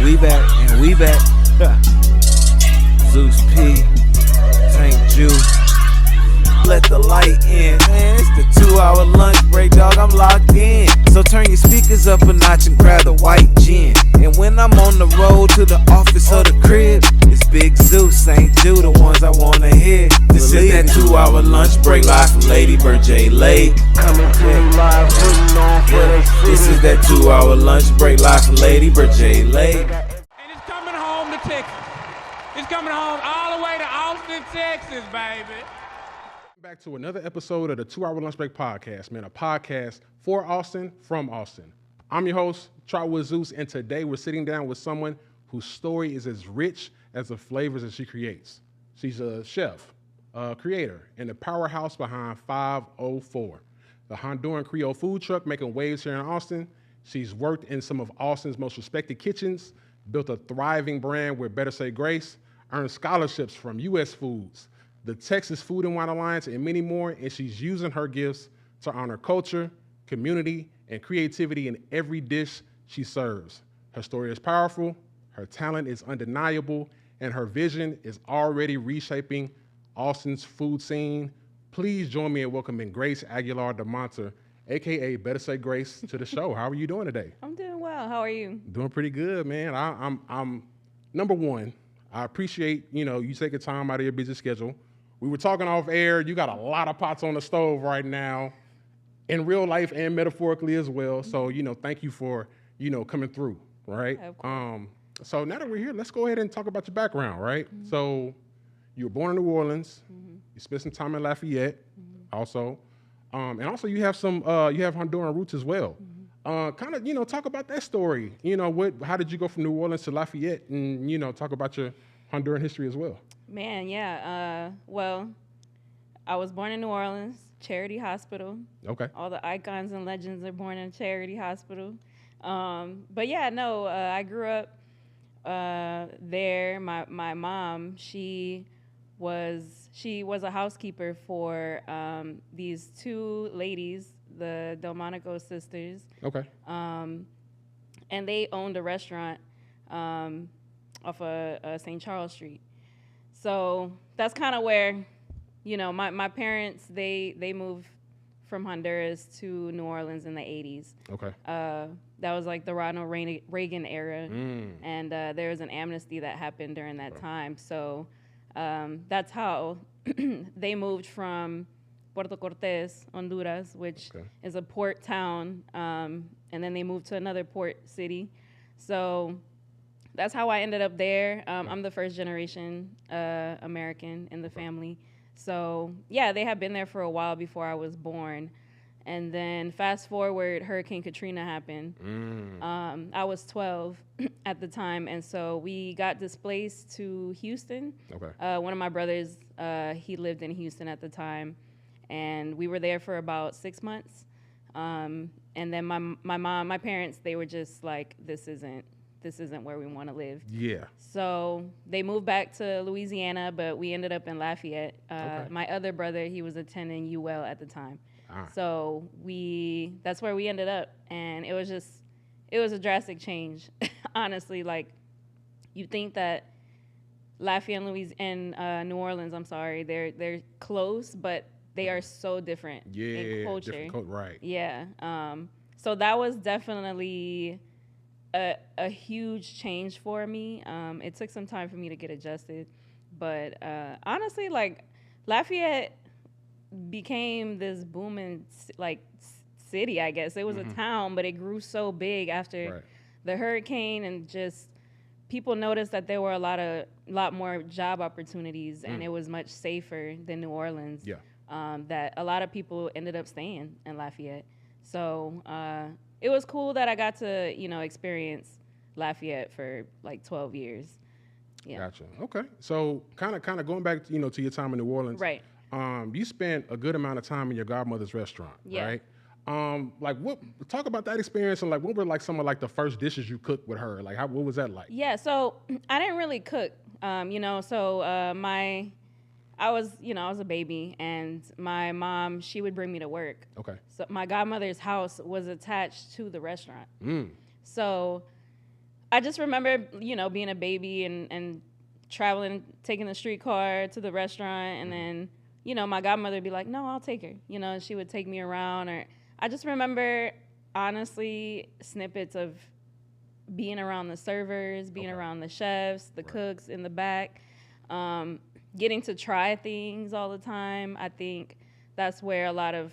We back and we back. Zeus P, Tank Juice. Let the light in, man. It's the 2-hour lunch break, dog. I'm locked in. So turn your speakers up a notch and grab the white gin. And when I'm on the road to the office or the crib, it's Big Zeus, Ain't Jew, the ones I wanna hear. This is that 2-hour lunch break live from Lady Bird J Lake. Coming to you live, putting on for the city. This is that 2-hour lunch break live from Lady Bird J Lake. And it's coming home to Texas. It's coming home all the way to Austin, Texas, baby. Back to another episode of the 2-Hour Lunch Break Podcast, man, a podcast for Austin, from Austin. I'm your host, Trotwood Zeus, and today we're sitting down with someone whose story is as rich as the flavors that she creates. She's a chef, a creator, and the powerhouse behind 504, the Honduran Creole food truck making waves here in Austin. She's worked in some of Austin's most respected kitchens, built a thriving brand with Better Say Grace, earned scholarships from U.S. Foods, the Texas Food and Wine Alliance, and many more, and she's using her gifts to honor culture, community, and creativity in every dish she serves. Her story is powerful, her talent is undeniable, and her vision is already reshaping Austin's food scene. Please join me in welcoming Grace Aguilar-Domonter, AKA Better Say Grace, to the show. How are you doing today? I'm doing well. How are you? Doing pretty good, man. I'm number one, I appreciate, you taking time out of your busy schedule. We were talking off air. You got a lot of pots on the stove right now, in real life and metaphorically as well. So, thank you for, coming through, right? So now that we're here, let's go ahead and talk about your background, right? Mm-hmm. So you were born in New Orleans. Mm-hmm. You spent some time in Lafayette, also. And also you have you have Honduran roots as well. Mm-hmm. Talk about that story. How did you go from New Orleans to Lafayette, and, talk about your Honduran history as well. Man, yeah. Well, I was born in New Orleans, Charity Hospital. Okay. All the icons and legends are born in Charity Hospital. But yeah, no, I grew up there. My mom, she was a housekeeper for these two ladies, the Delmonico sisters. Okay. And they owned a restaurant off of St. Charles Street. So that's kind of where, my parents, they moved from Honduras to New Orleans in the 80s. Okay. That was like the Ronald Reagan era. And there was an amnesty that happened during that time. So that's how they moved from Puerto Cortes, Honduras, which is a port town. And then they moved to another port city. So that's how I ended up there. I'm the first generation American in the family. So, yeah, they had been there for a while before I was born. And then fast forward, Hurricane Katrina happened. I was 12 at the time, and so we got displaced to Houston. Okay. One of my brothers, he lived in Houston at the time, and we were there for about 6 months. And then my parents, they were just like, this isn't where we want to live. Yeah. So they moved back to Louisiana, but we ended up in Lafayette. My other brother, he was attending UL at the time. So that's where we ended up. And it was a drastic change. Honestly, like, you think that Lafayette and New Orleans, they're close, but they are so different in culture. Different right. Yeah. So that was definitely a huge change for me. It took some time for me to get adjusted, but honestly, like, Lafayette became this booming city, I guess. It was a town, but it grew so big after the hurricane, and just people noticed that there were a lot more job opportunities, and it was much safer than New Orleans. Yeah. That a lot of people ended up staying in Lafayette. So it was cool that I got to, experience Lafayette for like 12 years. Yeah. Gotcha. Okay. So kind of going back, to your time in New Orleans. Right. You spent a good amount of time in your godmother's restaurant, right? Talk about that experience, and what were like some of like the first dishes you cooked with her? Like, what was that like? Yeah. So I didn't really cook, I was a baby, and my mom, she would bring me to work. Okay. So my godmother's house was attached to the restaurant. So I just remember, being a baby and traveling, taking the streetcar to the restaurant, and then, my godmother would be like, no, I'll take her, and she would take me around. Or I just remember, honestly, snippets of being around the servers, being around the chefs, the cooks in the back, getting to try things all the time. I think that's where a lot of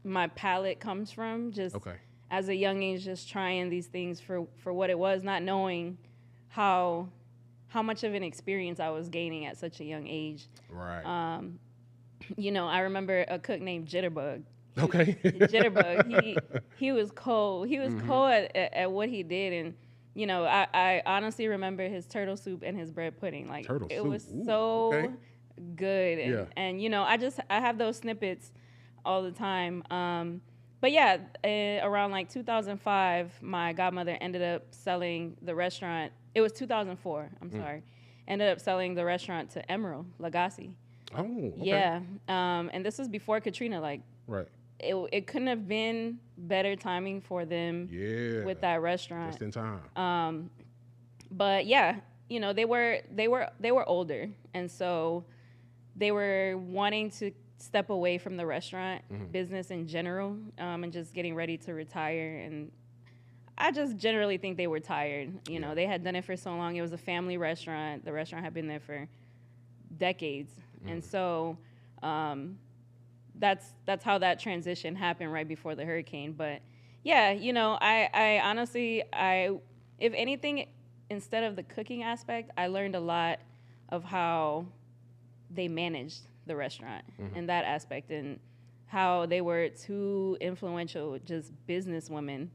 my palate comes from, just as a young age, just trying these things for what it was, not knowing how much of an experience I was gaining at such a young age. Right. I remember a cook named Jitterbug. Okay. Jitterbug. He was cold. He was cold at what he did, and I honestly remember his turtle soup and his bread pudding. Like it was so good, and I have those snippets all the time. But yeah, around like 2005, my godmother ended up selling the restaurant. It was 2004. I'm sorry. Ended up selling the restaurant to Emerald Lagasse. Oh, okay. Yeah, and this was before Katrina. Like, right. It couldn't have been better timing for them. Yeah. With that restaurant. Just in time. But yeah, they were older, and so they were wanting to step away from the restaurant business in general, and just getting ready to retire. And I just generally think they were tired. They had done it for so long. It was a family restaurant. The restaurant had been there for decades, and so that's how that transition happened right before the hurricane. But yeah, I honestly, if anything, instead of the cooking aspect, I learned a lot of how they managed the restaurant in that aspect, and how they were two influential just businesswomen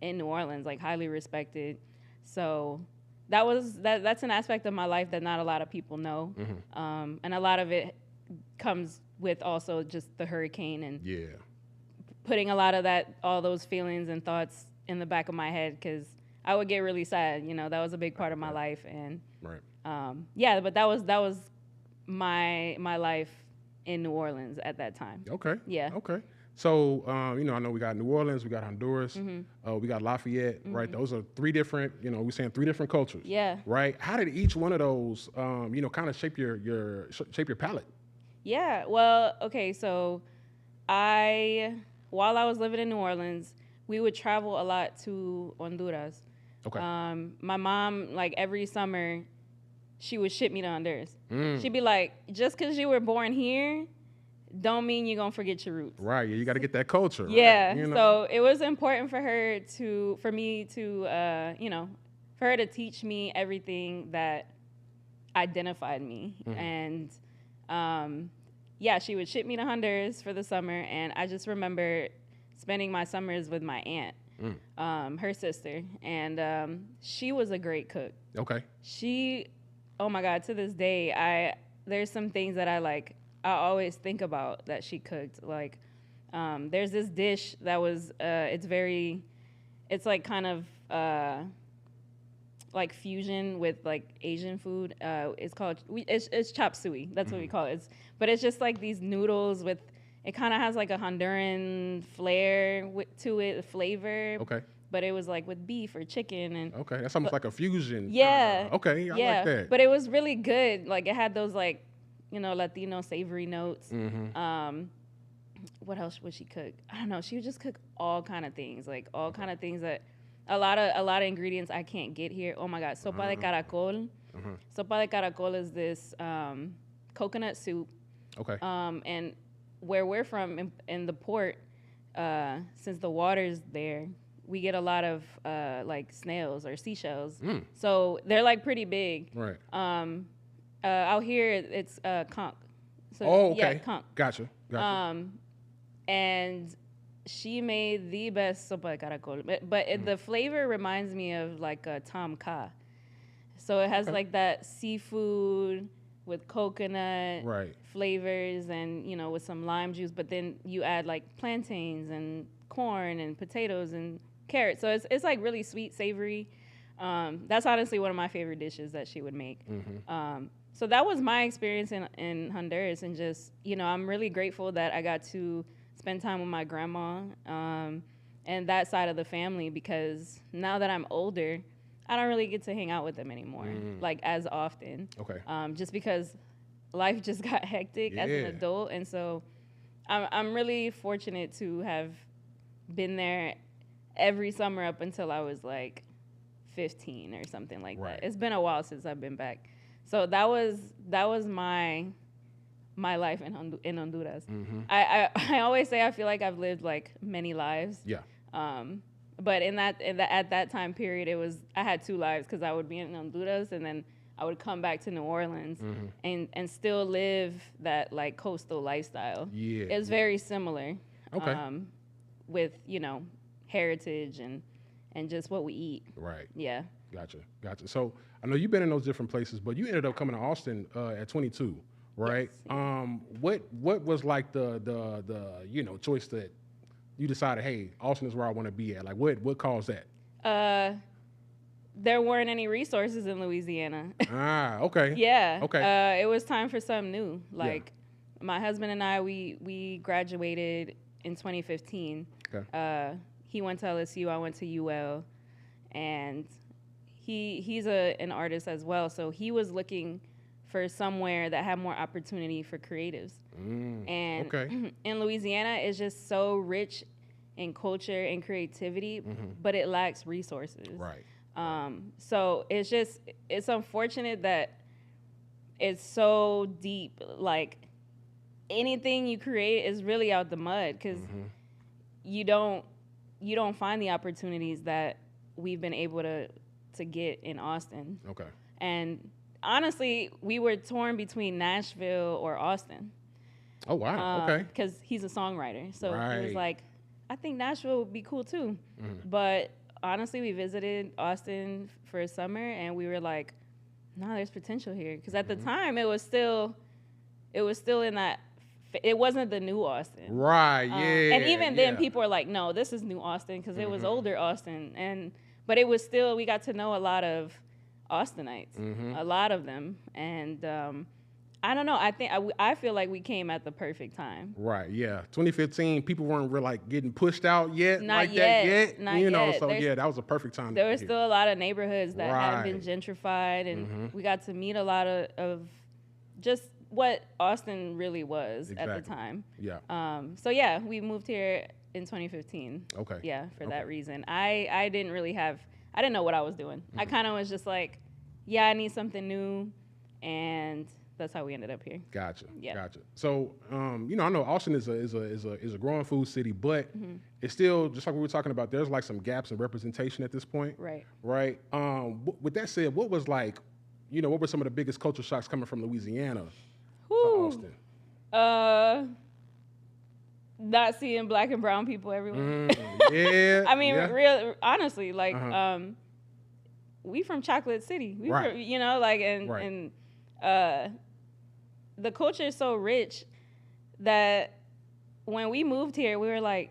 in New Orleans, like highly respected. So that's an aspect of my life that not a lot of people know. And a lot of it comes with also just the hurricane and putting a lot of all those feelings and thoughts in the back of my head, because I would get really sad. That was a big part of my life. And but that was my life in New Orleans at that time. Okay. Yeah. Okay. So, I know we got New Orleans, we got Honduras, we got Lafayette, right? Those are three different, we're saying three different cultures. Yeah. Right? How did each one of those, kind of shape your palate? Yeah. Well, okay. So while I was living in New Orleans, we would travel a lot to Honduras. Okay. My mom, like every summer, she would ship me to Honduras. She'd be like, just because you were born here, don't mean you're going to forget your roots. Right. You got to get that culture. Yeah. Right? So it was important for her for her to teach me everything that identified me. And, she would ship me to Honduras for the summer. And I just remember spending my summers with my aunt, her sister. And she was a great cook. Okay. Oh my God, to this day, there's some things that I always think about that she cooked. Like, there's this dish that was, it's like kind of like fusion with like Asian food. It's called, it's chop suey. That's what we call it. But it's just like these noodles with, it kind of has like a Honduran flair to it, a flavor. Okay. But it was like with beef or chicken and. Okay, that's almost like a fusion. Yeah. Okay, I like that. But it was really good. Like it had those like, Latino savory notes. What else would she cook? I don't know. She would just cook all kind of things, like all kind of things that a lot of ingredients I can't get here. Oh my God, sopa de caracol. Sopa de caracol is this coconut soup. Okay. And where we're from in the port, since the water's there, we get a lot of like snails or seashells. So they're like pretty big. Right. Out here it's conch. So, okay. Yeah, conch. Gotcha. And she made the best sopa de caracol, but the flavor reminds me of like a tom kha. So it has like that seafood with coconut flavors and, with some lime juice, but then you add like plantains and corn and potatoes and carrots. So it's like really sweet, savory. That's honestly one of my favorite dishes that she would make. So that was my experience in Honduras, and just, I'm really grateful that I got to spend time with my grandma and that side of the family, because now that I'm older, I don't really get to hang out with them anymore, like as often. Okay. Just because life just got hectic as an adult, and so I'm really fortunate to have been there every summer up until I was like 15 or something like that. It's been a while since I've been back, so that was my life in Honduras. I always say I feel like I've lived like many lives. Yeah. But at that time period, I had 2 lives because I would be in Honduras and then I would come back to New Orleans and still live that like coastal lifestyle. Yeah. It's very similar. Okay. With, heritage and just what we eat. Right. Yeah. Gotcha. So I know you've been in those different places, but you ended up coming to Austin at 22, right? Yes. What was like the choice that you decided, hey, Austin is where I want to be at? Like what caused that? There weren't any resources in Louisiana. Okay. Yeah. Okay. It was time for something new. Like my husband and I, we graduated in 2015. Okay. He went to LSU, I went to UL, and he's an artist as well. So he was looking for somewhere that had more opportunity for creatives. And in Louisiana, it's just so rich in culture and creativity, but it lacks resources. Right. So it's unfortunate that it's so deep. Like anything you create is really out the mud because you don't find the opportunities that we've been able to get in Austin. Okay. And honestly, we were torn between Nashville or Austin. Oh, wow. Okay. Because he's a songwriter. So he was like, I think Nashville would be cool too. But honestly, we visited Austin for a summer and we were like, no, there's potential here. Because at the time, it was still in that, it wasn't the new Austin. Right, yeah. And even then, people were like, no, this is new Austin because it was older Austin. But it was still, we got to know a lot of Austinites, a lot of them. And I don't know, I feel like we came at the perfect time. Right, yeah. 2015, people weren't really like getting pushed out yet. Not like yet. That yet. Not yet. So that was a perfect time. There were still a lot of neighborhoods that hadn't been gentrified, and we got to meet a lot of just what Austin really was at the time. Yeah. So yeah, we moved here in 2015. Okay. Yeah, for that reason. I didn't know what I was doing. I kind of was just like, yeah, I need something new, and that's how we ended up here. Gotcha. Yeah. Gotcha. So, I know Austin is a growing food city, but it's still, just like we were talking about, there's like some gaps in representation at this point. Right. Right. With that said, what was like, what were some of the biggest culture shocks coming from Louisiana to Austin? Not seeing black and brown people everywhere. Yeah. I mean, honestly, like, we from Chocolate City. We right. And the culture is so rich that when we moved here, we were like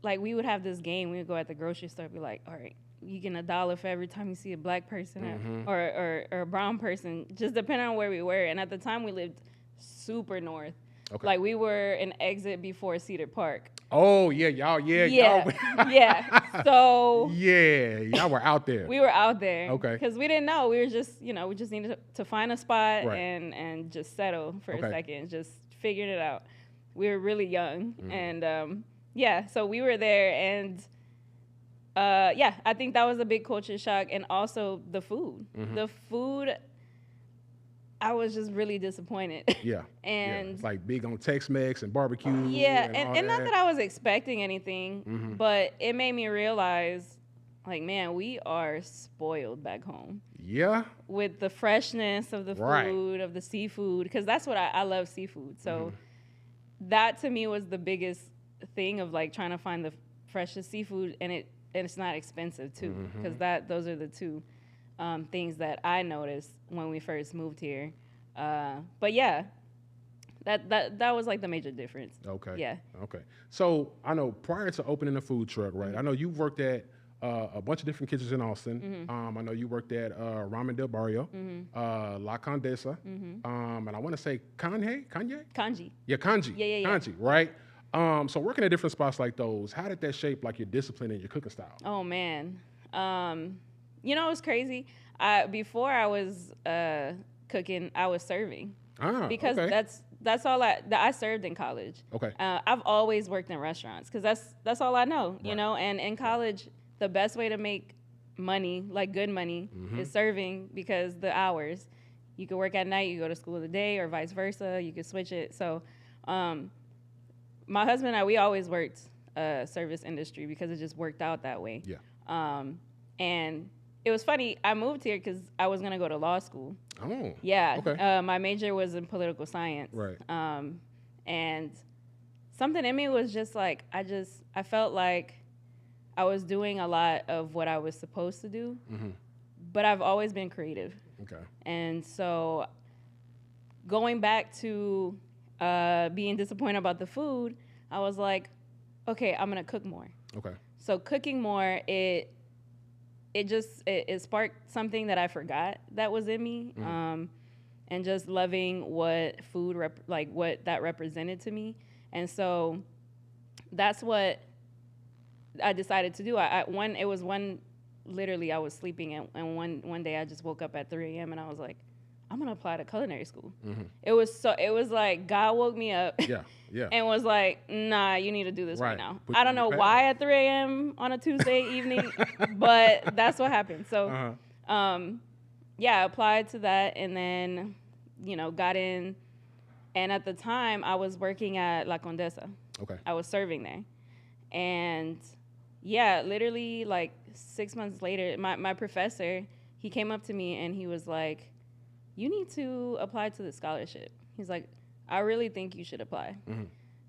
we would have this game. We would go at the grocery store, be like, all right, you get $1 for every time you see a black person or a brown person, just depending on where we were. And at the time, we lived super north. Okay. Like we were an exit before Cedar Park. Oh yeah, y'all. Yeah. So y'all were out there. We were out there. Okay. Because we didn't know. We were just, we just needed to find a spot and just settle for a second, just figured it out. We were really young, and so we were there, and I think that was a big culture shock, and also the food. The food, I was just really disappointed. Yeah. And it's like big on Tex-Mex and barbecue. Yeah, and not that I was expecting anything, but it made me realize, like, man, we are spoiled back home. Yeah. With the freshness of the food, of the seafood, because that's what I love seafood. So that to me was the biggest thing of like trying to find the freshest seafood, and it's not expensive too, because those are the two things that I noticed when we first moved here. But yeah, that was like the major difference. Okay. Yeah. Okay. So I know prior to opening a food truck, right? I know you worked at a bunch of different kitchens in Austin. I know you worked at Ramen del Barrio, La Condesa, and I want to say Kanji. Yeah, Kanji. Yeah. Kanji, right? So working at different spots like those, how did that shape like your discipline and your cooking style? Oh man. You know, it's crazy. Before I was cooking, I was serving. Because that's all I served in college. Okay. I've always worked in restaurants because that's all I know, you know. And in college, the best way to make money, like good money, is serving because the hours. You could work at night, you go to school in the day, or vice versa. You could switch it. So, my husband and I, we always worked service industry because it just worked out that way. Yeah. And it was funny. I moved here because I was gonna go to law school. Oh. Yeah. Okay. My major was in political science. Right. And something in me was just like I felt like I was doing a lot of what I was supposed to do, but I've always been creative. Okay. And so going back to being disappointed about the food, I was like, okay, I'm gonna cook more. Okay. So cooking more, it sparked something that I forgot that was in me, and just loving what food what that represented to me. And so that's what I decided to do. Literally I was sleeping and one day I just woke up at 3 a.m. and I was like, I'm gonna apply to culinary school. It was like God woke me up. Yeah. And was like, nah, you need to do this right now. I don't know why at 3 a.m. on a Tuesday evening, but that's what happened. So, I applied to that and then, got in. And at the time, I was working at La Condesa. Okay. I was serving there. And, yeah, literally, like, 6 months later, my professor, he came up to me and he was like, you need to apply to the scholarship. He's like, I really think you should apply.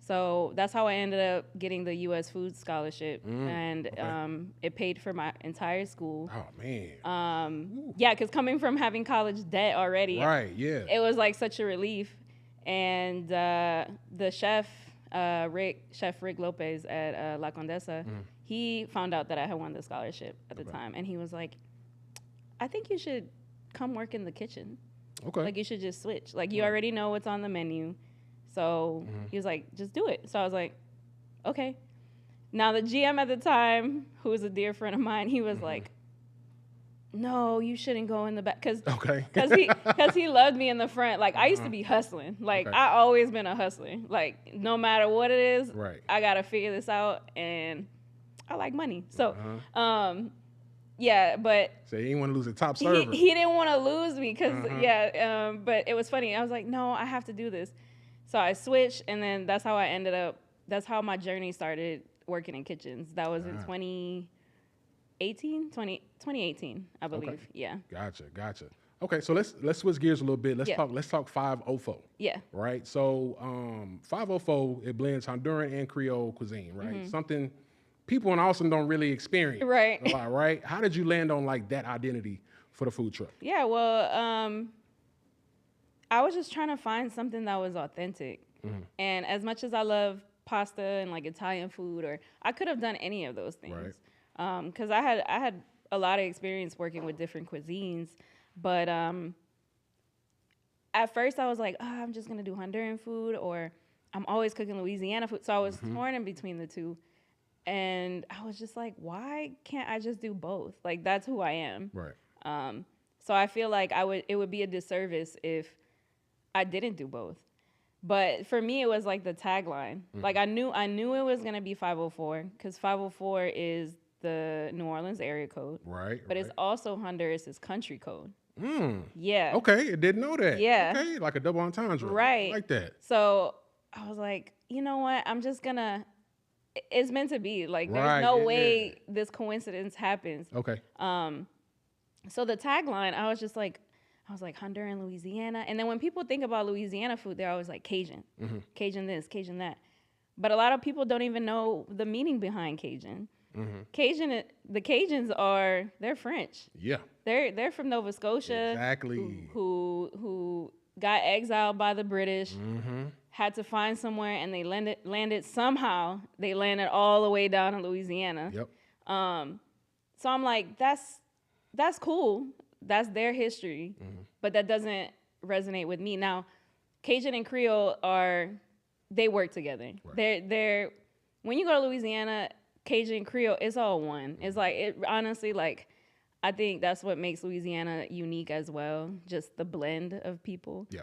So that's how I ended up getting the U.S. Food Scholarship, and it paid for my entire school. Oh man. Yeah, because coming from having college debt already, right? Yeah, it was like such a relief. And the chef Rick Lopez at La Condesa, he found out that I had won the scholarship at the time, and he was like, I think you should come work in the kitchen. Okay. Like, you should just switch. Like, you already know what's on the menu. So he was like, just do it. So I was like, okay. Now, the GM at the time, who was a dear friend of mine, he was like, no, you shouldn't go in the back. Because he loved me in the front. Like, I used to be hustling. Like, I always been a hustler. Like, no matter what it is, I got to figure this out. And I like money. So, yeah, but so he didn't want to lose a top server. He didn't want to lose me because but it was funny. I was like, no, I have to do this. So I switched, and then that's how I ended up. That's how my journey started working in kitchens. That was in 2018, I believe. Okay. Yeah. Gotcha. Okay, so let's switch gears a little bit. Let's talk 504. Yeah. Right. So 504, it blends Honduran and Creole cuisine, right? Something people in Austin don't really experience right. a lot, right? How did you land on like that identity for the food truck? Yeah, well, I was just trying to find something that was authentic. And as much as I love pasta and like Italian food, or I could have done any of those things. Right. Because I had a lot of experience working with different cuisines, but at first I was like, I'm just gonna do Honduran food, or I'm always cooking Louisiana food. So I was torn in between the two. And I was just like, why can't I just do both? Like, that's who I am. Right. So I feel like it would be a disservice if I didn't do both. But for me, it was like the tagline. Like, I knew it was gonna be 504 because 504 is the New Orleans area code. Right. But it's also Honduras's country code. Yeah. Okay, I didn't know that. Yeah. Okay, like a double entendre. Right. I like that. So I was like, you know what? I'm just gonna. It's meant to be. Like, there's no way this coincidence happens. Okay. So the tagline, I was like Honduran, Louisiana. And then when people think about Louisiana food, they're always like Cajun. Cajun this, Cajun that. But a lot of people don't even know the meaning behind Cajun. Cajun, the Cajuns they're French. Yeah. They're from Nova Scotia. Exactly. Who got exiled by the British. Had to find somewhere, and they landed somehow. They landed all the way down in Louisiana. Yep. So I'm like, that's cool. That's their history, but that doesn't resonate with me. Now, Cajun and Creole they work together. Right. They're when you go to Louisiana, Cajun and Creole, it's all one. It's like honestly, like, I think that's what makes Louisiana unique as well, just the blend of people. Yeah.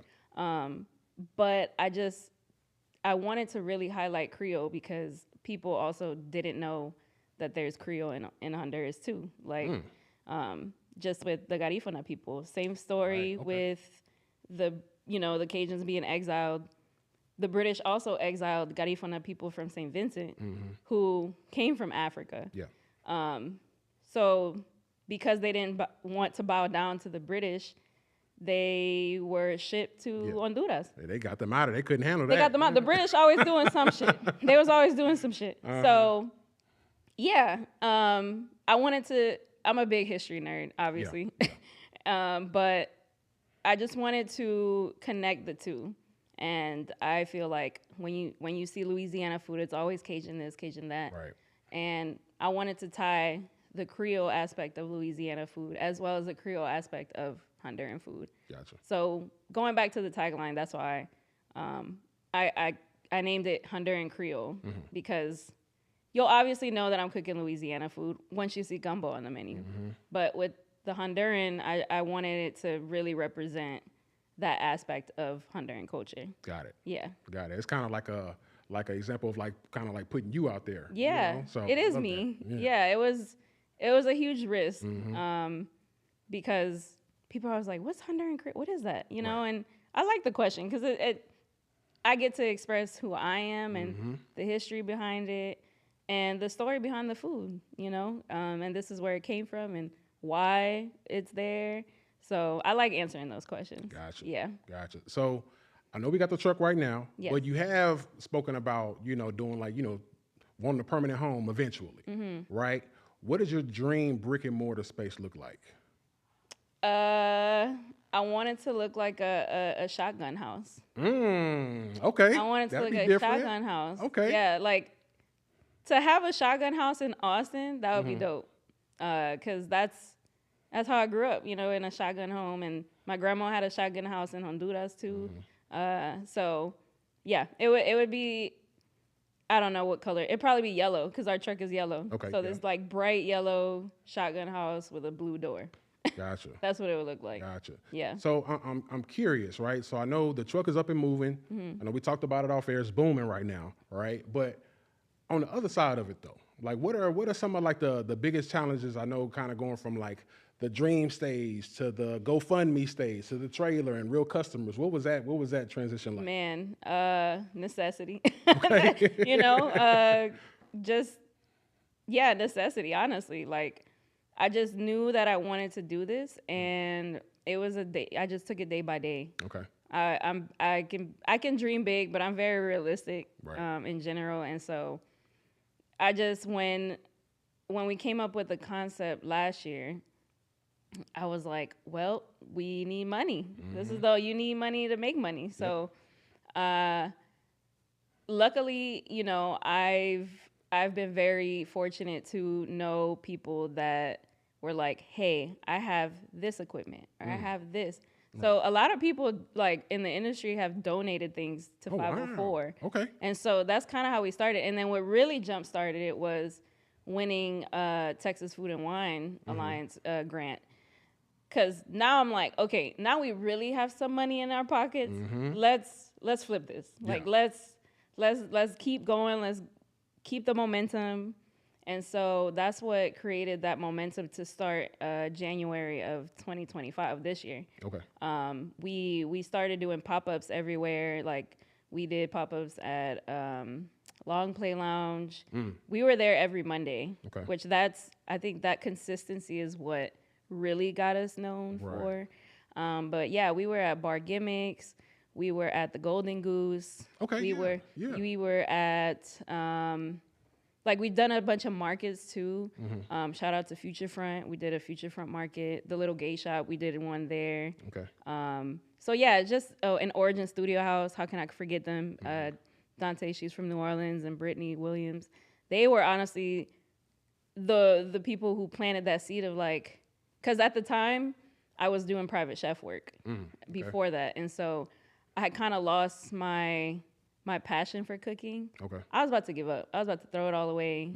But I wanted to really highlight Creole because people also didn't know that there's Creole in Honduras too. Like, just with the Garifuna people, same story with the Cajuns being exiled. The British also exiled Garifuna people from St. Vincent, who came from Africa. Yeah. So because they didn't want to bow down to the British, they were shipped to Honduras. They got them out of. They couldn't handle that. They got them out. The British always doing some shit. They was always doing some shit. So, yeah. I'm a big history nerd, obviously. Yeah. But I just wanted to connect the two. And I feel like when you see Louisiana food, it's always Cajun this, Cajun that. Right. And I wanted to tie the Creole aspect of Louisiana food as well as the Creole aspect of Honduran food. Gotcha. So going back to the tagline, that's why I named it Honduran Creole, because you'll obviously know that I'm cooking Louisiana food once you see gumbo on the menu. But with the Honduran, I wanted it to really represent that aspect of Honduran culture. Got it. Yeah. Got it. It's kind of like an example of kind of like putting you out there. Yeah. You know? So it is me. Yeah. It was a huge risk because people are always like, what's Honduran Creole? What is that? You know, and I like the question because I get to express who I am and the history behind it and the story behind the food, you know, and this is where it came from and why it's there. So I like answering those questions. Gotcha. Yeah. Gotcha. So I know we got the truck right now, Yes. but you have spoken about, doing wanting a permanent home eventually, right? What does your dream brick and mortar space look like? I want it to look like a shotgun house. Okay. I want it to That'd look like a shotgun house. Okay. Yeah, like to have a shotgun house in Austin, that would be dope. Cause that's how I grew up, in a shotgun home, and my grandma had a shotgun house in Honduras too. So yeah, it would be. I don't know what color. It'd probably be yellow because our truck is yellow. Okay. So there's like bright yellow shotgun house with a blue door. Gotcha. That's what it would look like. Gotcha. Yeah. So I'm curious, right? So I know the truck is up and moving. I know we talked about it off air. It's booming right now, right? But on the other side of it, though, like what are some of like the biggest challenges? I know, kind of going from like the dream stage to the GoFundMe stage to the trailer and real customers. What was that transition like? Man, necessity. Okay. Necessity. Honestly, like I just knew that I wanted to do this, and it was a day. I just took it day by day. Okay. I can dream big, but I'm very realistic in general, and so I just when we came up with the concept last year, I was like, well, we need money. This is though you need money to make money. So, luckily, I've been very fortunate to know people that were like, hey, I have this equipment or I have this. So a lot of people like in the industry have donated things to 504. Wow. Okay. And so that's kind of how we started. And then what really jump started it was winning Texas Food and Wine Alliance grant. Because now I'm like, okay, now we really have some money in our pockets. Let's flip this. Like let's keep going. Let's keep the momentum. And so that's what created that momentum to start January of 2025 this year. Okay. We started doing pop-ups everywhere. Like we did pop-ups at Long Play Lounge. We were there every Monday, which I think that consistency is what really got us known for. But yeah, we were at Bar Gimmicks. We were at the Golden Goose. Okay. We were at like we've done a bunch of markets too. Shout out to Future Front. We did a Future Front market. The Little Gay Shop, we did one there. Okay. So yeah, just an Origin Studio House. How can I forget them? Dante, she's from New Orleans, and Brittany Williams. They were honestly the people who planted that seed of like, because at the time I was doing private chef work before that, and so I had kind of lost my passion for cooking. Okay. I was about to give up. I was about to throw it all away.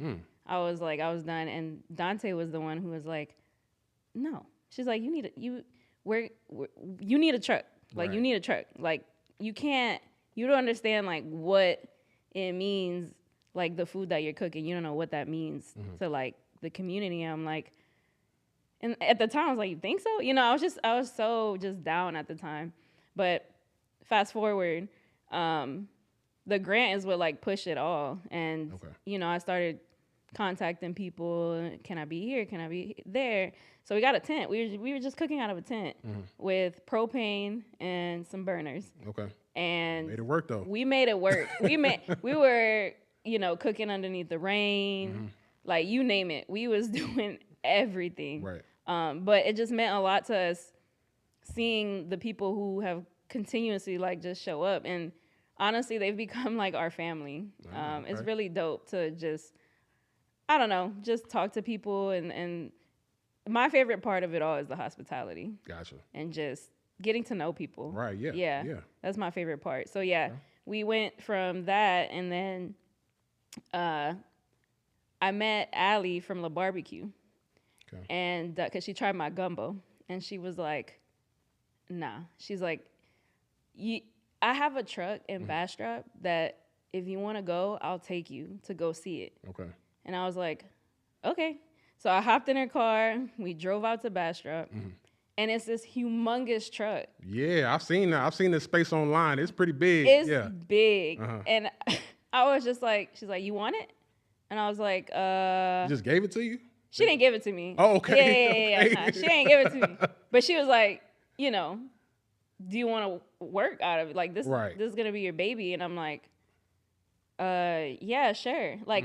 I was done. And Dante was the one who was like, no. She's like, you need a truck. Like, you need a truck. Like, you don't understand, like, what it means, like, the food that you're cooking. You don't know what that means to, like, the community. I'm like, and at the time, I was like, you think so? You know, I was so just down at the time. But fast forward, the grant is what, like, pushed it all. And, you know, I started contacting people. Can I be here? Can I be there? So we got a tent. We were just cooking out of a tent with propane and some burners. Okay. And made it work though. We made it work. we were, you know, cooking underneath the rain, like you name it. We was doing everything. Right. But it just meant a lot to us seeing the people who have continuously like just show up, and honestly, they've become like our family. It's really dope to just, I don't know, just talk to people, and my favorite part of it all is the hospitality. Gotcha. And just getting to know people. Right, yeah. Yeah. That's my favorite part. So yeah, we went from that, and then I met Allie from La Barbecue. Okay. And because she tried my gumbo, and she was like, nah. She's like, I have a truck in Bastrop that if you want to go, I'll take you to go see it. Okay. And I was like, okay. So I hopped in her car. We drove out to Bastrop. And it's this humongous truck. Yeah, I've seen that. I've seen this space online. It's pretty big. It's big. And I was just like, she's like, you want it? And I was like, You just gave it to you? She didn't give it to me. Oh, okay. Yeah. Nah, she didn't give it to me. But she was like, you know, do you want to work out of it? Like, this is going to be your baby. And I'm like, yeah, sure. Like,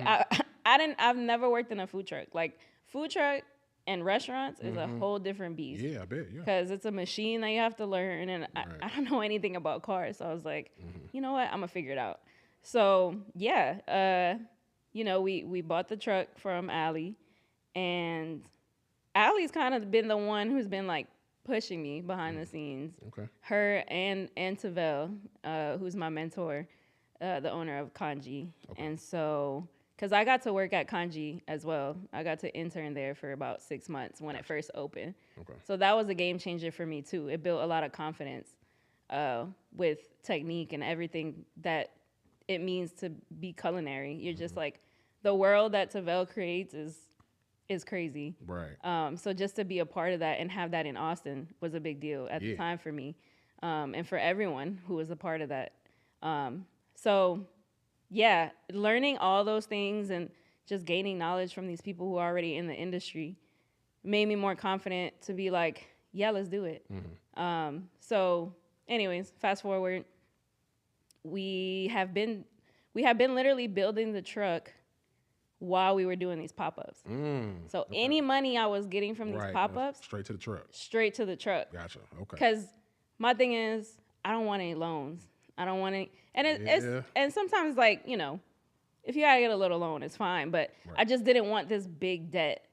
I've never worked in a food truck. Like, food truck and restaurants is a whole different beast. Yeah, I bet, yeah. Because it's a machine that you have to learn, and I don't know anything about cars. So I was like, you know what? I'm going to figure it out. So, yeah, you know, we bought the truck from Allie, and Allie's kind of been the one who's been, like, pushing me behind the scenes. Okay. Her and Tavel, who's my mentor, the owner of Kanji. Okay. And so, because I got to work at Kanji as well. I got to intern there for about 6 months when it first opened. Okay. So that was a game changer for me too. It built a lot of confidence with technique and everything that it means to be culinary. You're just like, the world that Tavel creates is crazy. Right. So just to be a part of that and have that in Austin was a big deal at the time for me, and for everyone who was a part of that. So yeah, learning all those things and just gaining knowledge from these people who are already in the industry made me more confident to be like, yeah, let's do it. So anyways, fast forward, we have been literally building the truck while we were doing these pop-ups. So any money I was getting from these pop-ups, straight to the truck. Straight to the truck. Gotcha. Okay. Because my thing is, I don't want any loans. I don't want any, and and sometimes, like, you know, if you gotta get a little loan, it's fine. But I just didn't want this big debt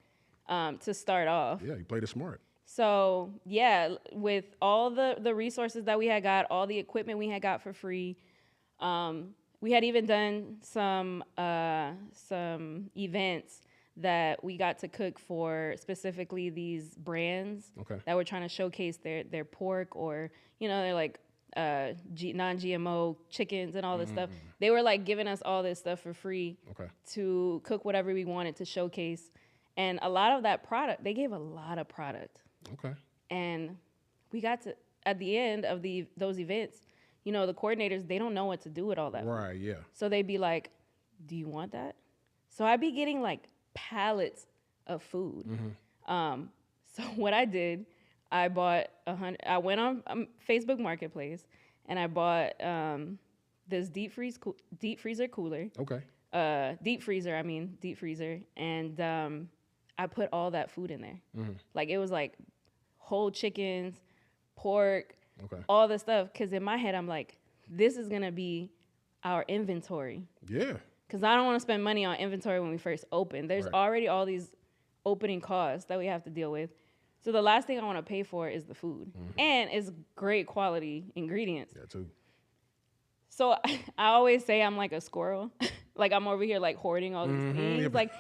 to start off. Yeah, you played it smart. So yeah, with all the resources that we had got, all the equipment we had got for free, we had even done some events that we got to cook for specifically these brands that were trying to showcase their pork, or, you know, they're like non-GMO chickens and all this stuff. They were like giving us all this stuff for free to cook whatever we wanted to showcase. And a lot of that product, they gave a lot of product. Okay. And we got to, at the end of those events, you know, the coordinators, they don't know what to do with all that. Right, yeah. So they'd be like, do you want that? So I'd be getting like pallets of food. So what I did, I bought I went on Facebook Marketplace, and I bought this deep freezer cooler. Okay. Deep freezer, and I put all that food in there. Like, it was like whole chickens, pork, all the stuff. Because in my head, I'm like, this is gonna be our inventory. Yeah. Because I don't want to spend money on inventory when we first open. There's already all these opening costs that we have to deal with. So the last thing I want to pay for is the food. And it's great quality ingredients. Yeah, too. So I always say I'm like a squirrel. Like I'm over here like hoarding all these things. Like,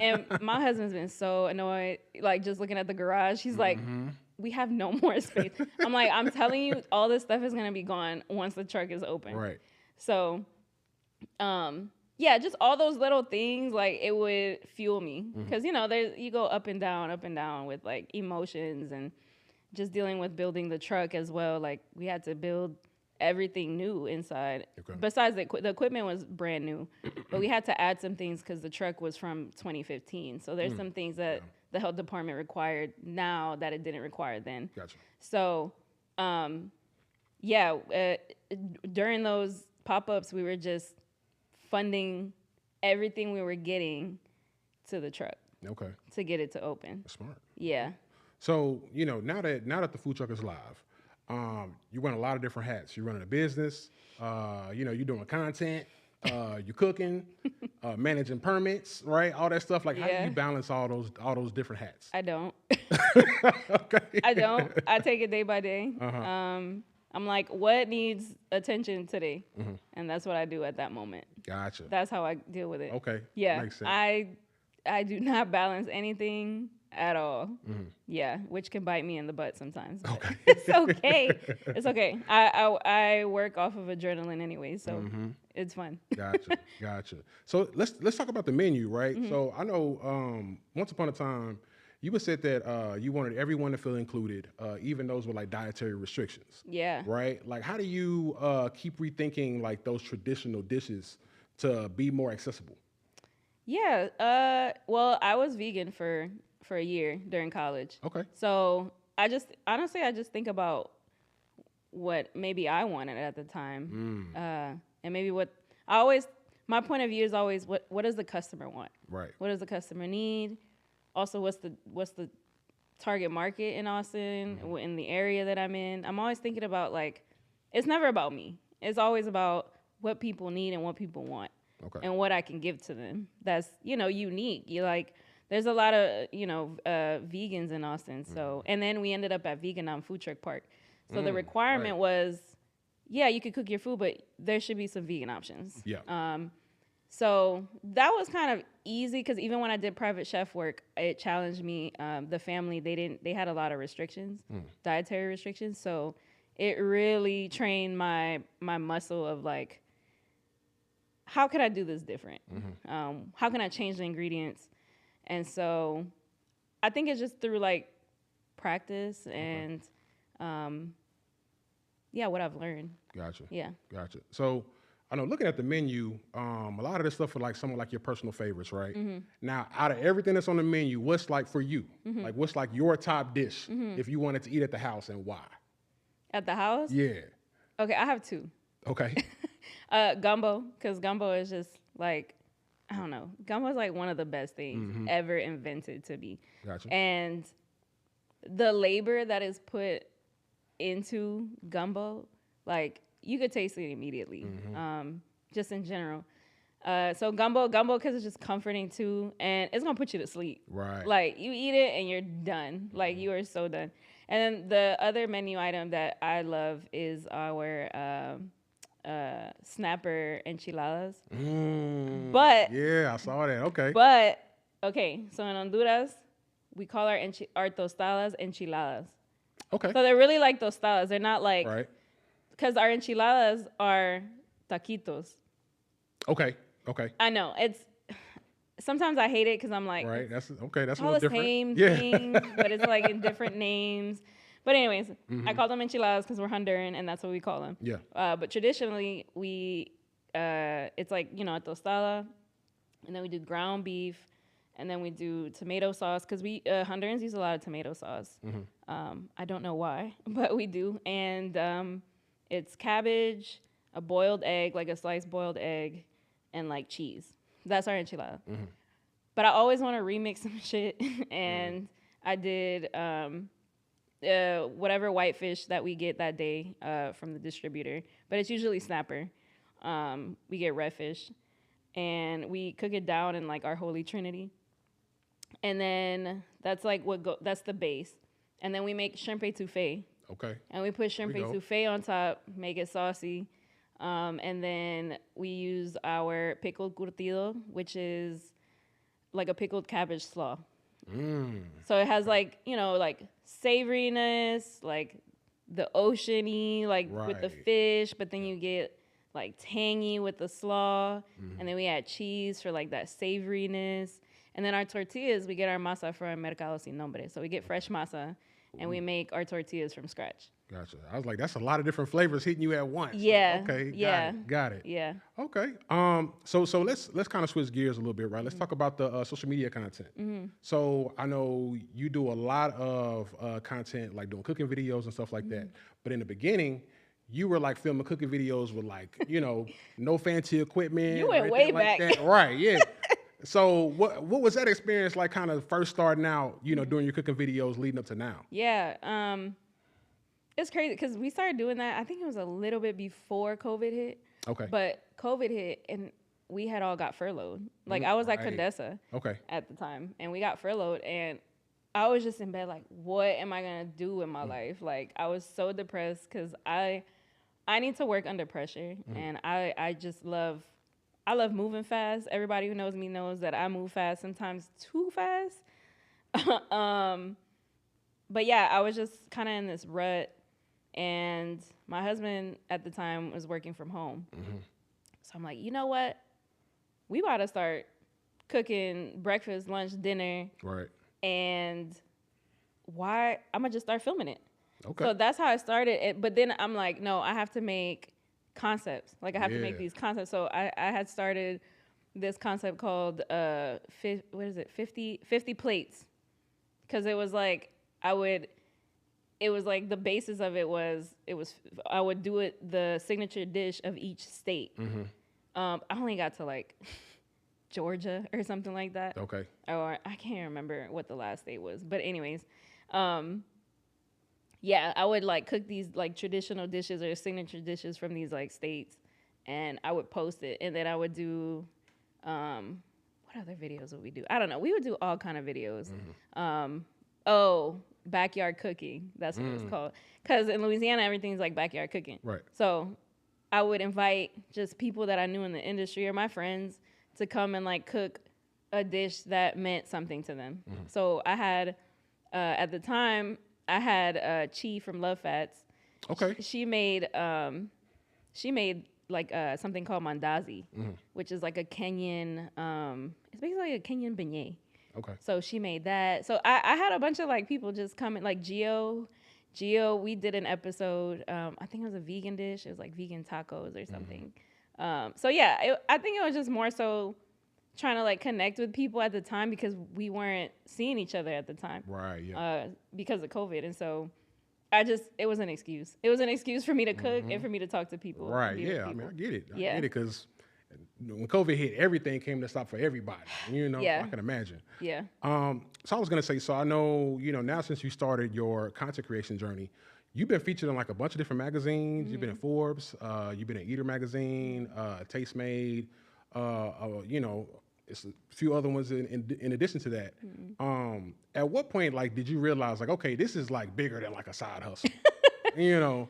and my husband's been so annoyed, like just looking at the garage. He's like, we have no more space. I'm like, I'm telling you, all this stuff is gonna be gone once the truck is open. Right. So, yeah, just all those little things, like it would fuel me because you go up and down with like emotions and just dealing with building the truck as well. Like we had to build everything new inside. Okay. Besides the equipment was brand new, but we had to add some things because the truck was from 2015. So there's some things that the health department required now that it didn't require then. Gotcha. So, during those pop-ups, we were just funding everything we were getting to the truck. Okay. To get it to open. That's smart. Yeah. So, now that the food truck is live, you run a lot of different hats. You're running a business, you're doing content, you're cooking, managing permits, right? All that stuff. Like, how do you balance all those different hats? I don't. Okay. I don't. I take it day by day. I'm like, what needs attention today? And that's what I do at that moment. Gotcha. That's how I deal with it. Okay. Yeah. Makes sense. I do not balance anything at all. Yeah, which can bite me in the butt sometimes. Okay. It's okay. It's okay. I work off of adrenaline anyway, so it's fun. Gotcha. So let's talk about the menu, right? So I know once upon a time you would said that you wanted everyone to feel included, even those with like dietary restrictions. Yeah. Right? Like how do you keep rethinking like those traditional dishes to be more accessible? Yeah. Well, I was vegan for a year during college. Okay. So I just think about what maybe I wanted at the time. And maybe my point of view is always what does the customer want? Right. What does the customer need? Also, what's the target market in Austin, in the area that I'm in? I'm always thinking about like, it's never about me. It's always about what people need and what people want. Okay. And what I can give to them. That's, unique. There's a lot of, vegans in Austin. So, and then we ended up at Vegan Food Truck Park. So the requirement was, you could cook your food, but there should be some vegan options. Yeah. So that was kind of easy because even when I did private chef work, it challenged me. The family, they had a lot of restrictions, dietary restrictions. So it really trained my muscle of like, how can I do this different? How can I change the ingredients? And so I think it's just through like practice and what I've learned. Gotcha. Yeah. Gotcha. So I know looking at the menu, a lot of this stuff for like some of like your personal favorites, right? Now, out of everything that's on the menu, what's like for you? Like what's like your top dish if you wanted to eat at the house and why? At the house? Yeah. Okay, I have two. Okay. Gumbo, because gumbo is just like, I don't know. Gumbo is like one of the best things ever invented to be. Gotcha. And the labor that is put into gumbo, like you could taste it immediately, just in general. So gumbo, because it's just comforting too, and it's gonna put you to sleep. Right. Like you eat it and you're done. Like you are so done. And then the other menu item that I love is our snapper enchiladas. But yeah, I saw that. Okay. But okay, so in Honduras, we call our tostadas enchiladas. Okay. So they're really like tostadas. They're not like because our enchiladas are taquitos. Okay. I know it's. Sometimes I hate it because I'm like, that's okay. That's all the different. same thing, but it's like in different names. But anyways, I call them enchiladas because we're Honduran and that's what we call them. Yeah. But traditionally, it's like, a tostada, and then we do ground beef, and then we do tomato sauce because we Hondurans use a lot of tomato sauce. I don't know why, but we do. And it's cabbage, a boiled egg, like a sliced boiled egg, and like cheese. That's our enchilada. But I always want to remix some shit, and I did whatever whitefish that we get that day from the distributor. But it's usually snapper. We get redfish, and we cook it down in like our holy trinity. And then that's like that's the base. And then we make shrimp etouffee. Okay. And we put shrimp etouffee on top, make it saucy. And then we use our pickled curtido, which is like a pickled cabbage slaw. So it has like, you know, like savoriness, like the oceany, like with the fish, but then you get like tangy with the slaw. And then we add cheese for like that savoriness. And then our tortillas, we get our masa from Mercado Sin Nombre. So we get fresh masa and we make our tortillas from scratch. Gotcha. I was like, that's a lot of different flavors hitting you at once. Yeah. Okay. Got it. Yeah. Okay. So let's kind of switch gears a little bit, right? Let's talk about the social media content. So I know you do a lot of content, like doing cooking videos and stuff like that. But in the beginning, you were like filming cooking videos with like, you know, no fancy equipment. You went way like back. That. Right. Yeah. So what was that experience like, kind of first starting out, you know, doing your cooking videos leading up to now? Yeah. It's crazy because we started doing that. I think it was a little bit before COVID hit. Okay. But COVID hit and we had all got furloughed. Like I was at Condesa at the time and we got furloughed and I was just in bed like, what am I going to do in my life? Like I was so depressed because I need to work under pressure and I love moving fast. Everybody who knows me knows that I move fast, sometimes too fast. But yeah, I was just kind of in this rut. And my husband at the time was working from home. So I'm like, you know what? We about to start cooking breakfast, lunch, dinner. Right. And I'm going to just start filming it. Okay. So that's how I started it. But then I'm like, no, I have to make concepts. Like I have to make these concepts. So I had started this concept called 50 plates. Because it was like it was like the basis of it was I would do it the signature dish of each state. I only got to like Georgia or something like that. Okay. Or I can't remember what the last state was, but anyways, yeah, I would like cook these like traditional dishes or signature dishes from these like states, and I would post it, and then I would do what other videos would we do? I don't know. We would do all kind of videos. Backyard cooking. That's what it's called. Because in Louisiana, everything's like backyard cooking. Right. So I would invite just people that I knew in the industry or my friends to come and like cook a dish that meant something to them. So I had, at the time, I had Chi from Love Fats. Okay. She made like something called mandazi, which is like a Kenyan, it's basically like a Kenyan beignet. Okay. So she made that. So I had a bunch of like people just coming, like Gio, we did an episode. I think it was a vegan dish. It was like vegan tacos or something. So yeah, I think it was just more so trying to like connect with people at the time because we weren't seeing each other at the time. Right. Yeah. Because of COVID. And so it was an excuse. It was an excuse for me to cook and for me to talk to people. Right. Yeah. I mean, I get it. I get it because when COVID hit, everything came to stop for everybody. You know, I can imagine. Yeah. So I was gonna say, so I know, you know, now since you started your content creation journey, you've been featured in like a bunch of different magazines. You've been in Forbes. You've been in Eater magazine, Taste Made. You know, it's a few other ones in addition to that. At what point, like, did you realize, like, okay, this is like bigger than like a side hustle? You know.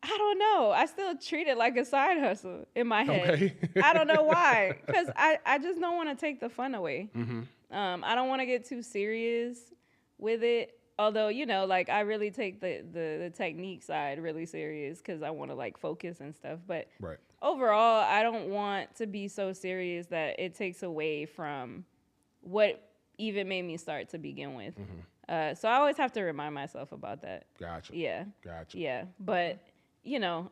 I don't know. I still treat it like a side hustle in my head. Okay. I don't know why. Because I just don't want to take the fun away. I don't want to get too serious with it. Although, you know, like I really take the technique side really serious because I want to like focus and stuff. But overall, I don't want to be so serious that it takes away from what even made me start to begin with. So I always have to remind myself about that. Gotcha. Yeah. Gotcha. Yeah. But you know,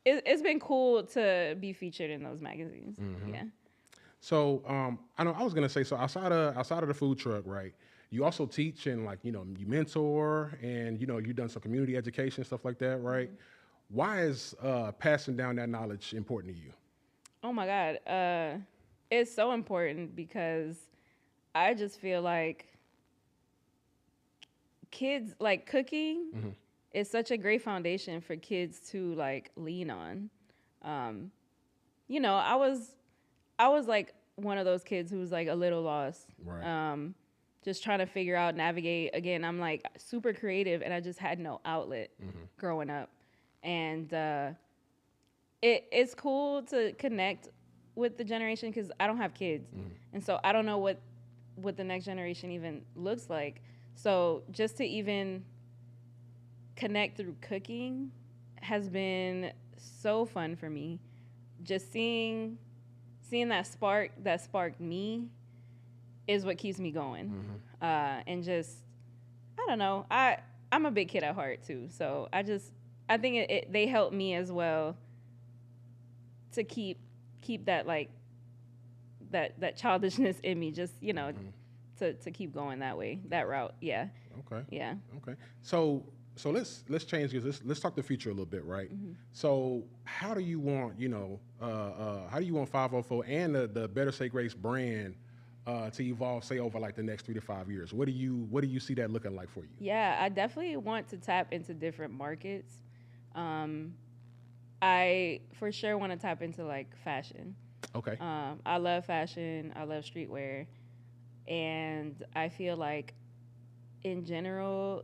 it's been cool to be featured in those magazines. Yeah. So I know I was gonna say, so outside of the food truck, right? You also teach and like, you know, you mentor and, you know, you've done some community education, stuff like that, right? Why is passing down that knowledge important to you? Oh my God. It's so important because I just feel like kids, like cooking is such a great foundation for kids to like lean on. You know, I was like one of those kids who was like a little lost. Right. Just trying to figure out, navigate. Again, I'm like super creative and I just had no outlet growing up. And it's cool to connect with the generation because I don't have kids. And so I don't know what the next generation even looks like. So just to even connect through cooking has been so fun for me. Just seeing that sparked me is what keeps me going. And just, I don't know, I'm a big kid at heart too. So I think they help me as well to keep that like that childishness in me, just, you know, to keep going that way, that route. Yeah. Okay. Yeah. Okay. So let's change this. Let's talk the future a little bit, right? So how do you want, how do you want 504 and the Better Say Grace brand to evolve, say, over like the next 3 to 5 years? What do you see that looking like for you? Yeah, I definitely want to tap into different markets. I for sure want to tap into like fashion. Okay. I love fashion. I love streetwear, and I feel like in general,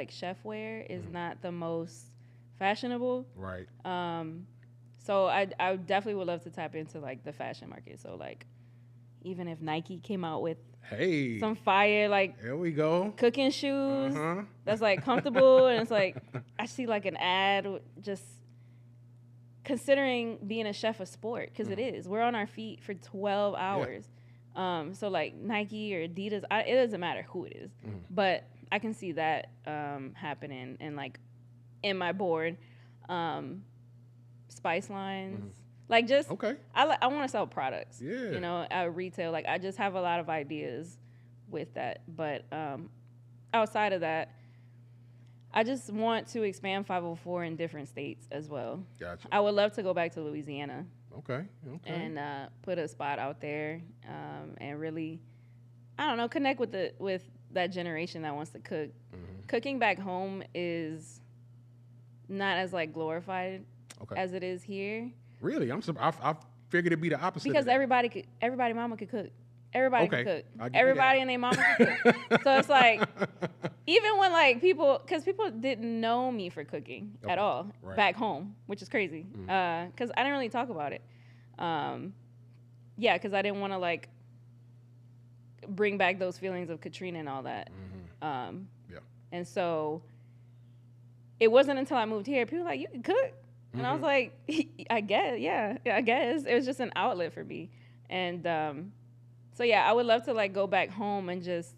chef wear is not the most fashionable. Right. So I definitely would love to tap into like the fashion market. So like, even if Nike came out with some fire like there we go cooking shoes that's like comfortable, and it's like I see like an ad just considering being a chef a sport, because it is. We're on our feet for 12 hours. So like Nike or Adidas, it doesn't matter who it is, but I can see that happening, and like in my board, spice lines, like just I want to sell products. You know, at retail. Like I just have a lot of ideas with that, but outside of that, I just want to expand 504 in different states as well. Gotcha. I would love to go back to Louisiana. Okay. And put a spot out there, and really, I don't know, connect with that generation that wants to cook. Cooking back home is not as like glorified as it is here. Really, I figured it'd be the opposite. Because everybody mama could cook. Everybody could cook. Everybody and their mama could cook. So it's like, even when like people didn't know me for cooking at all back home, which is crazy. Because I didn't really talk about it. Because I didn't want to like bring back those feelings of Katrina and all that. And so it wasn't until I moved here, people were like, you can cook? And I was like, I guess, yeah, I guess. It was just an outlet for me. And so yeah, I would love to like go back home and just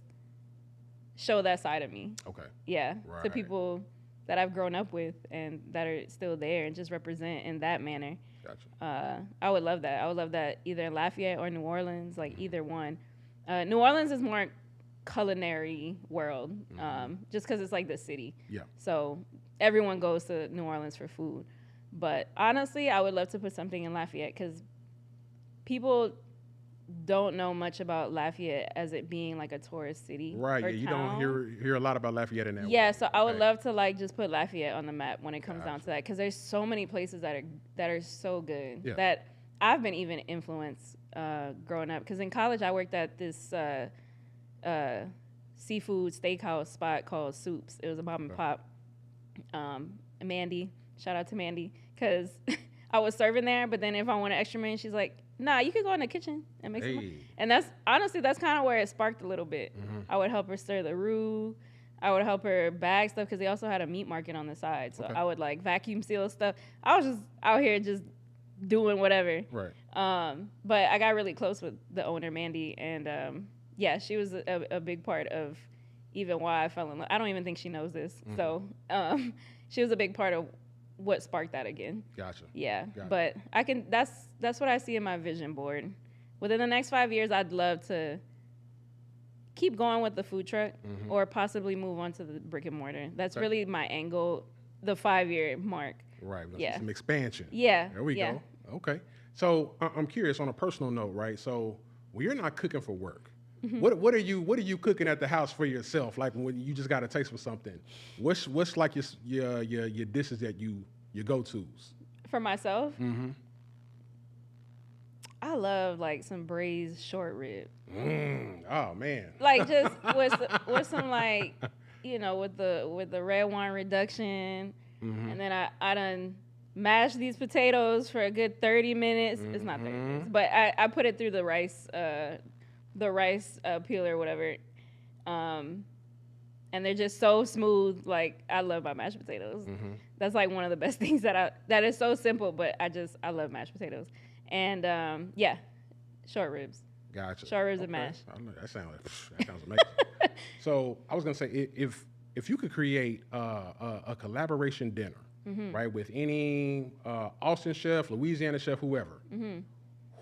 show that side of me. Okay. Yeah. To people that I've grown up with and that are still there, and just represent in that manner. Gotcha. I would love that. I would love that either in Lafayette or New Orleans, like either one. New Orleans is more culinary world, just because it's like the city. Yeah. So everyone goes to New Orleans for food. But honestly, I would love to put something in Lafayette, because people don't know much about Lafayette as it being like a tourist city. Right. Or Yeah, you town. don't hear a lot about Lafayette in that way. Yeah, so I would love to like just put Lafayette on the map when it comes down to that, because there's so many places that are so good that I've been even influenced growing up. Because in college I worked at this seafood steakhouse spot called Soups. It was a mom and pop. Mandy, shout out to Mandy, because I was serving there, but then if I wanted extra money, she's like, nah, you could go in the kitchen and make some money. And that's kind of where it sparked a little bit. I would help her stir the roux. I would help her bag stuff, because they also had a meat market on the side. So I would like vacuum seal stuff. I was just out here just doing whatever. Right. But I got really close with the owner, Mandy, and she was a big part of even why I fell in love. I don't even think she knows this. So she was a big part of what sparked that again. Gotcha. Yeah. Gotcha. But that's what I see in my vision board. Within the next 5 years, I'd love to keep going with the food truck, or possibly move on to the brick and mortar. That's really my angle, the 5-year mark. Right. Some expansion. Yeah. There we go. Okay. So I'm curious, on a personal note, right? So when you're not cooking for work, what are you cooking at the house for yourself? Like when you just got a taste for something, what's like your dishes that your go-tos? For myself, I love like some braised short rib. Oh man! Like just with some like, with the red wine reduction, and then I done mashed these potatoes for a good 30 minutes. It's not 30 minutes, but I put it through the rice peeler or whatever. And they're just so smooth. Like, I love my mashed potatoes. That's like one of the best things that is so simple, but I love mashed potatoes. And short ribs. Gotcha. Short ribs and mash. That sounds amazing. So I was gonna say, if you could create a collaboration dinner, right, with any Austin chef, Louisiana chef, whoever,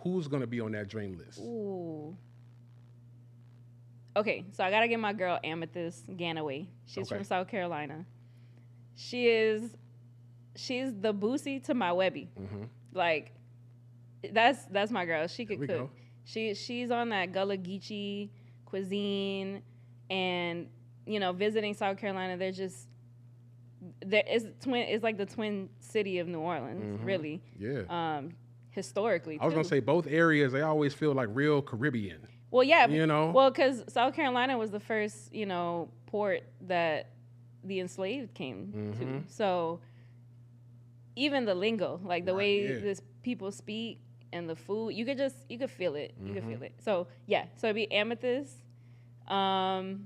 who's gonna be on that dream list? Ooh. Okay, so I gotta get my girl Amethyst Ganaway. She's from South Carolina. She's the Boosie to my Webby. Like, that's my girl. She could cook. Go. She's on that Gullah Geechee cuisine, and visiting South Carolina, it's like the twin city of New Orleans, really. Yeah. Historically, I was gonna say both areas, they always feel like real Caribbean. Well, yeah. Well, because South Carolina was the first, port that the enslaved came to. So even the lingo, like the way this people speak and the food, you could feel it. You could feel it. So yeah. So it'd be Amethyst. I'd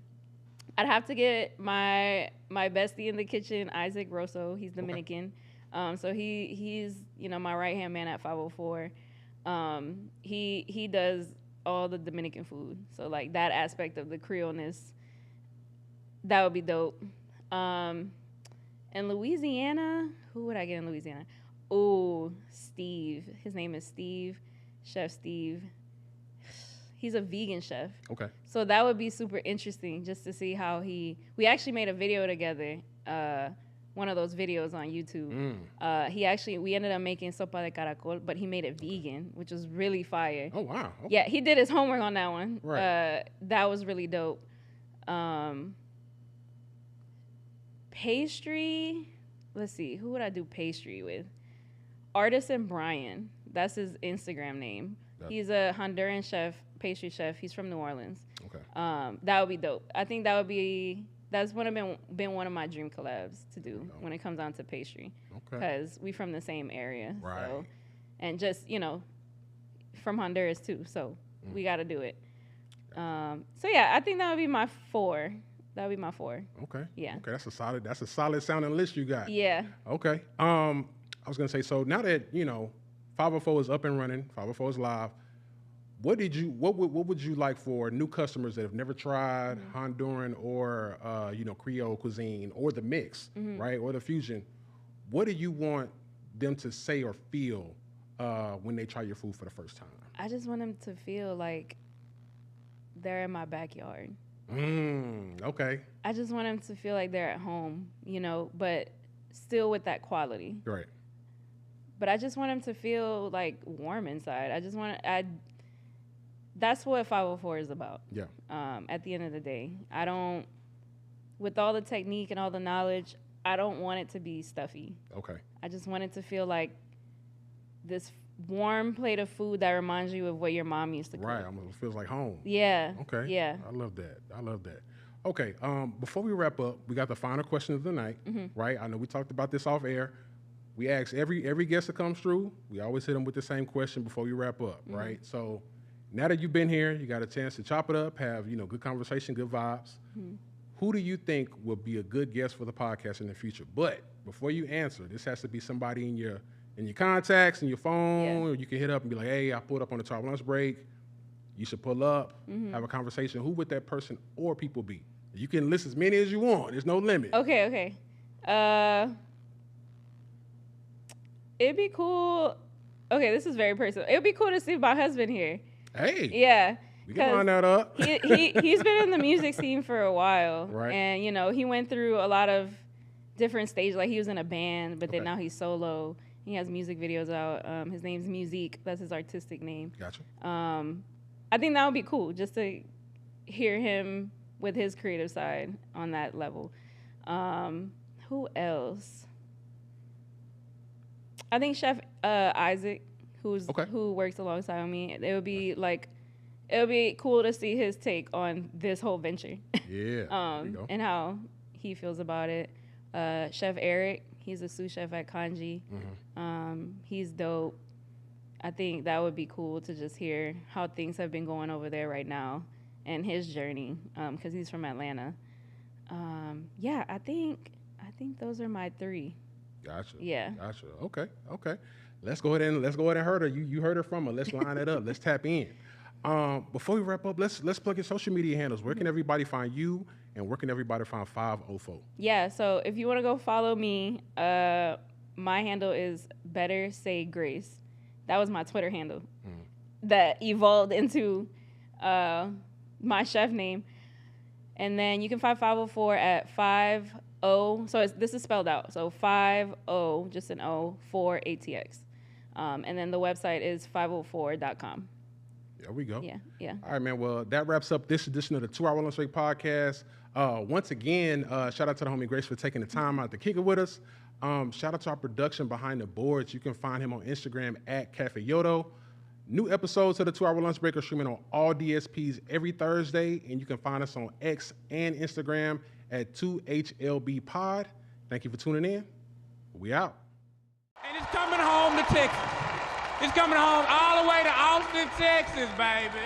have to get my bestie in the kitchen, Isaac Rosso. He's Dominican. So he's my right hand man at 504. He does all the Dominican food. So like that aspect of the Creole-ness, that would be dope. In Louisiana, who would I get in Louisiana? Oh, Steve. His name is Steve, Chef Steve. He's a vegan chef. Okay. So that would be super interesting just to see how we actually made a video together, one of those videos on YouTube. We ended up making sopa de caracol, but he made it vegan, which was really fire. Oh, wow. Okay. Yeah, he did his homework on that one. Right. That was really dope. Pastry, let's see, who would I do pastry with? Artisan Brian, that's his Instagram name. He's a Honduran chef, pastry chef. He's from New Orleans. Okay. That would be dope. I think that's been one of my dream collabs to do when it comes down to pastry. Okay. Because we from the same area. Right. So, and just, from Honduras too. So we got to do it. So yeah, I think that would be my 4. That would be my 4. Okay. Yeah. Okay, that's a solid sounding list you got. Yeah. Okay. I was gonna say, so now that 504 is up and running, 504 is live. What would you like for new customers that have never tried Honduran or Creole cuisine or the mix, right, or the fusion? What do you want them to say or feel when they try your food for the first time? I just want them to feel like they're in my backyard. Okay. I just want them to feel like they're at home, but still with that quality. Right. But I just want them to feel like warm inside. That's what 504 is about. Yeah. At the end of the day, with all the technique and all the knowledge, I don't want it to be stuffy. Okay. I just want it to feel like this warm plate of food that reminds you of what your mom used to cook. Right. It feels like home. Yeah. Okay. Yeah. I love that. Okay. Before we wrap up, we got the final question of the night, right? I know we talked about this off air. We ask every guest that comes through, we always hit them with the same question before we wrap up, right? So now that you've been here, you got a chance to chop it up, have good conversation, good vibes. Who do you think will be a good guest for the podcast in the future? But before you answer, this has to be somebody in your contacts, in your phone, or you can hit up and be like, hey, I pulled up on the top lunch break. You should pull up, have a conversation. Who would that person or people be? You can list as many as you want. There's no limit. Okay. It'd be cool. Okay, this is very personal. It'd be cool to see my husband here. Hey. Yeah. We can line that up. He's been in the music scene for a while. Right. And, he went through a lot of different stages. Like, he was in a band, but then now he's solo. He has music videos out. His name's Musique. That's his artistic name. Gotcha. I think that would be cool, just to hear him with his creative side on that level. Who else? I think Chef Isaac, who works alongside me. It would be cool to see his take on this whole venture. Yeah. And how he feels about it. Chef Eric, he's a sous chef at Kanji. He's dope. I think that would be cool to just hear how things have been going over there right now and his journey, because he's from Atlanta. Yeah, I think those are my 3. Gotcha. Yeah. Gotcha. Okay. Let's go ahead and heard her. You heard her from her. Let's line it up. Let's tap in. Before we wrap up, let's plug in social media handles. Where can everybody find you, and where can everybody find 504? Yeah, so if you want to go follow me, my handle is Better Say Grace. That was my Twitter handle that evolved into my chef name. And then you can find 504 at 50. So this is spelled out. So 50, just an O, 4 ATX. And then the website is 504.com. There we go. Yeah. All right, man. Well, that wraps up this edition of the 2 Hour Lunch Break podcast. Once again, shout out to the homie Grace for taking the time out to kick it with us. Shout out to our production behind the boards. You can find him on Instagram at Cafe Yodo. New episodes of the 2 Hour Lunch Break are streaming on all DSPs every Thursday, and you can find us on X and Instagram at 2HLB Pod. Thank you for tuning in. We out. And it's coming home to Texas. It's coming home all the way to Austin, Texas, baby.